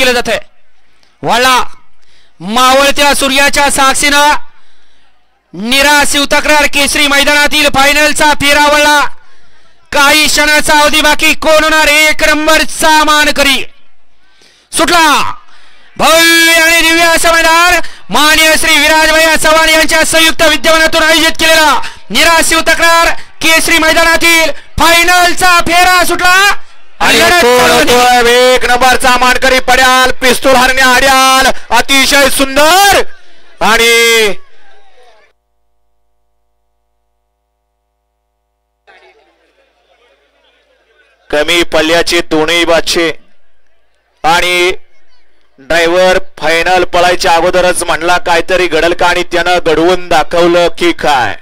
केलं जातंय। वळला मावळत्या सूर्याच्या साक्षीनं निराशिव तक्रार केसरी मैदानातील फायनलचा फेरा वळला। काही क्षणाचा अवधी बाकी, कोण होणार एक नंबरचा मानकरी? सुटला भव्य आणि दिव्य असं मैदान माननीय श्री विराजभाई चव्हाण यांच्या संयुक्त विद्यमानातून आयोजित केलेला निराशिव तक्रार केसरी मैदानातील फायनलचा फेरा सुटला। एक नंबरचा मानकरी पड्याल पिस्तूल हरण्या आड्याल अतिशय सुंदर आणि कमी पल्ल्याचे दोन्ही बादशे आणि ड्रायव्हर फायनल पळायच्या अगोदरच म्हणला काहीतरी घडल का आणि त्यानं घडवून दाखवलं की काय।